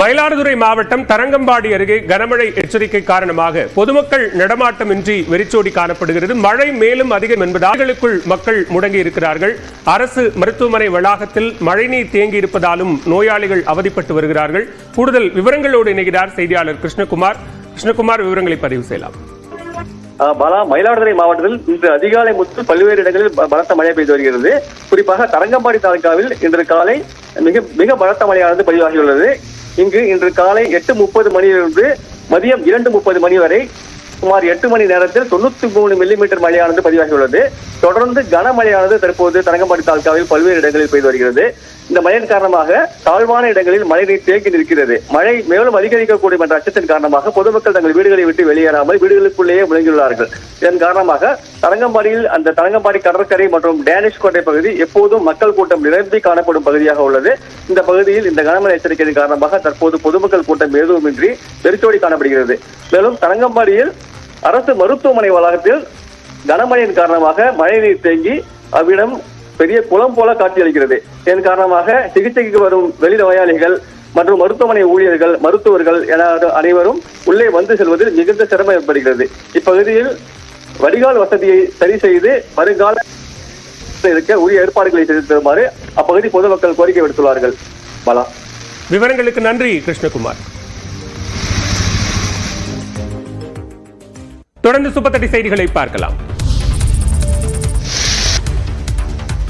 மயிலாடுதுறை மாவட்டம் தரங்கம்பாடி அருகே கனமழை எச்சரிக்கை காரணமாக பொதுமக்கள் நடமாட்டமின்றி வெறிச்சோடி காணப்படுகிறது. மழை மேலும் அதிகம் என்பதால் மக்கள் முடங்கி இருக்கிறார்கள். அரசு மருத்துவமனை வளாகத்தில் மழைநீர் தேங்கி இருப்பதாலும் நோயாளிகள் அவதிப்பட்டு வருகிறார்கள். கூடுதல் விவரங்களோடு இணைகிறார் செய்தியாளர் கிருஷ்ணகுமார். விவரங்களை பதிவு செய்யலாம். மயிலாடுதுறை மாவட்டத்தில் இன்று அதிகாலை முதல் பல்வேறு இடங்களில் பலத்த மழை பெய்து வருகிறது. குறிப்பாக தரங்கம்பாடி தாலுகாவில் இன்று காலை மிக பலத்த மழையானது பதிவாகியுள்ளது. இங்கு இன்று காலை 8:30 மணியிலிருந்து மதியம் 2:30 மணி வரை சுமார் 8 மணி நேரத்தில் 93 மில்லிமீட்டர் மழையானது பதிவாகியுள்ளது. தொடர்ந்து கனமழையானது தற்போது தரங்கம்பாடி தாலுகாவில் பல்வேறு இடங்களில் பெய்து வருகிறது. இந்த மழையின் காரணமாக தாழ்வான இடங்களில் மழைநீர் தேங்கி நிற்கிறது. மழை மேலும் அதிகரிக்கக்கூடும் என்ற அச்சத்தின் காரணமாக பொதுமக்கள் தங்கள் வீடுகளை விட்டு வெளியேறாமல் வீடுகளுக்குள்ளேயே முழங்கியுள்ளார்கள். இதன் காரணமாக தரங்கம்பாடி கடற்கரை மற்றும் டேனிஷ் கோட்டை பகுதி எப்போதும் மக்கள் கூட்டம் நிரம்பி காணப்படும் பகுதியாக உள்ளது. இந்த பகுதியில் இந்த கனமழை எச்சரிக்கையின் காரணமாக தற்போது பொதுமக்கள் கூட்டம் எதுவுமின்றி வெறிச்சோடி காணப்படுகிறது. மேலும் தரங்கம்பாடியில் அரசு மருத்துவமனை வளாகத்தில் கனமழையின் காரணமாக மழைநீர் தேங்கி அவ்விடம் பெரிய குளம் போல காட்சியளிக்கிறது. இதன் காரணமாக சிகிச்சைக்கு வரும் வெளி நோயாளிகள் மற்றும் மருத்துவமனை ஊழியர்கள், மருத்துவர்கள் என அனைவரும் உள்ளே வந்து செல்வதில் மிகுந்த சிரமம் ஏற்படுகிறது. இப்பகுதியில் வடிகால் வசதியை சரி செய்து வருங்கால இருக்க உரிய ஏற்பாடுகளை செய்து தருமாறு அப்பகுதி பொதுமக்கள் கோரிக்கை விடுத்துள்ளார்கள். பாலா, விவரங்களுக்கு நன்றி கிருஷ்ணகுமார். தொடர்ந்து சூப்பர் 30 செய்திகளை பார்க்கலாம்.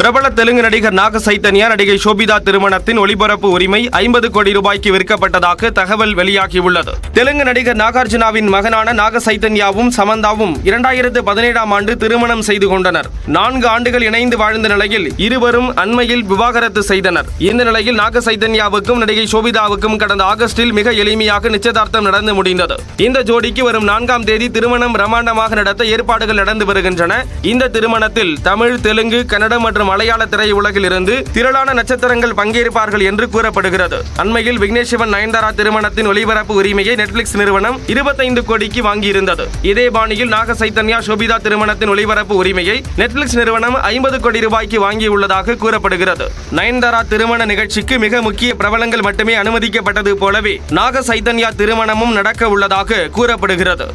பிரபல தெலுங்கு நடிகர் நாக சைத்தன்யா நடிகை ஷோபிதா திருமணத்தின் ஒளிபரப்பு உரிமை 50 கோடி ரூபாய்க்கு விற்கப்பட்டதாக தகவல் வெளியாகியுள்ளது. தெலுங்கு நடிகர் நாகார்ஜுனாவின் மகனான நாக சைத்தன்யாவும் சமந்தாவும் 2017ஆம் ஆண்டு திருமணம் செய்து கொண்டனர். 4 ஆண்டுகள் இணைந்து வாழ்ந்த நிலையில் இருவரும் அண்மையில் விவாகரத்து செய்தனர். இந்த நிலையில் நாக சைத்தன்யாவுக்கும் நடிகை ஷோபிதாவுக்கும் கடந்த ஆகஸ்டில் மிக எளிமையாக நிச்சயதார்த்தம் நடந்து முடிந்தது. இந்த ஜோடிக்கு வரும் 4ஆம் தேதி திருமணம் பிரமாண்டமாக நடத்த ஏற்பாடுகள் நடந்து வருகின்றன. இந்த திருமணத்தில் தமிழ், தெலுங்கு, கன்னடம் மற்றும் மலையாள திரையுலகில் இருந்து திரளான நட்சத்திரங்கள் பங்கேற்பார்கள் என்று கூறப்படுகிறது. அண்மையில் விக்னேஷ் சிவன் நயன்தாரா திருமணத்தின் ஒளிபரப்பு உரிமையை நெட்ஃபிளிக்ஸ் நிறுவனம் 25 கோடிக்கு வாங்கியிருந்தது. இதே பாணியில் நாக சைத்தன்யா ஷோபிதா திருமணத்தின் ஒளிபரப்பு உரிமையை நெட்ஃபிளிக்ஸ் நிறுவனம் 50 கோடி ரூபாய்க்கு வாங்கியுள்ளதாக கூறப்படுகிறது. நயன்தாரா திருமண நிகழ்ச்சிக்கு மிக முக்கிய பிரபலங்கள் மட்டுமே அனுமதிக்கப்பட்டது போலவே நாக சைத்தன்யா திருமணமும் நடக்க உள்ளதாக கூறப்படுகிறது.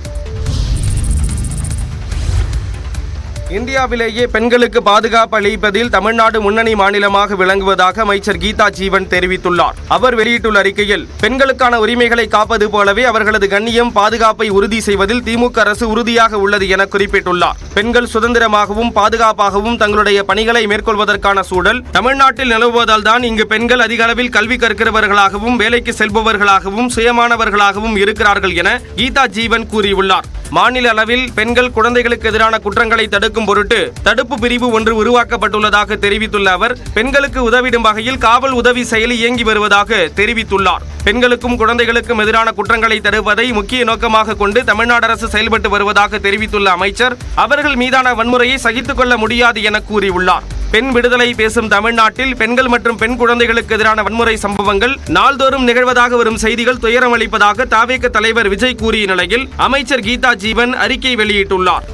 இந்தியாவிலேயே பெண்களுக்கு பாதுகாப்பு அளிப்பதில் தமிழ்நாடு முன்னணி மாநிலமாக விளங்குவதாக அமைச்சர் கீதா ஜீவன் தெரிவித்துள்ளார். அவர் வெளியிட்டுள்ள அறிக்கையில், பெண்களுக்கான உரிமைகளை காப்பது போலவே அவர்களது கண்ணியம், பாதுகாப்பை உறுதி செய்வதில் திமுக அரசு உறுதியாக உள்ளது என குறிப்பிட்டுள்ளார். பெண்கள் சுதந்திரமாகவும் பாதுகாப்பாகவும் தங்களுடைய பணிகளை மேற்கொள்வதற்கான சூழல் தமிழ்நாட்டில் நிலவுவதால் தான் இங்கு பெண்கள் அதிக அளவில் கல்வி கற்கிறவர்களாகவும் வேலைக்கு செல்பவர்களாகவும் சுயமானவர்களாகவும் இருக்கிறார்கள் என கீதா ஜீவன் கூறியுள்ளார். மாநில அளவில் பெண்கள் குழந்தைகளுக்கு எதிரான குற்றங்களை தடுக்கும் பொருட்டு தடுப்பு பிரிவு ஒன்று உருவாக்கப்பட்டுள்ளதாக தெரிவித்துள்ள அவர், பெண்களுக்கு உதவிடும் வகையில் காவல் உதவி செயலி இயங்கி வருவதாக தெரிவித்துள்ளார். பெண்களுக்கும் குழந்தைகளுக்கும் எதிரான குற்றங்களை தடுப்பதை முக்கிய நோக்கமாக கொண்டு தமிழ்நாடு அரசு செயல்பட்டு வருவதாக தெரிவித்துள்ள அமைச்சர், அவர்கள் மீதான வன்முறையை சகித்துக் கொள்ள முடியாது என கூறியுள்ளார். பெண் விடுதலை பேசும் தமிழ்நாட்டில் பெண்கள் மற்றும் பெண் குழந்தைகளுக்கு எதிரான வன்முறை சம்பவங்கள் நாள்தோறும் நிகழ்வதாக வரும் செய்திகள் துயரம் அளிப்பதாக தவேக தலைவர் விஜய் கூறிய நிலையில் அமைச்சர் கீதா ஜீவன் அறிக்கை வெளியிட்டுள்ளார்.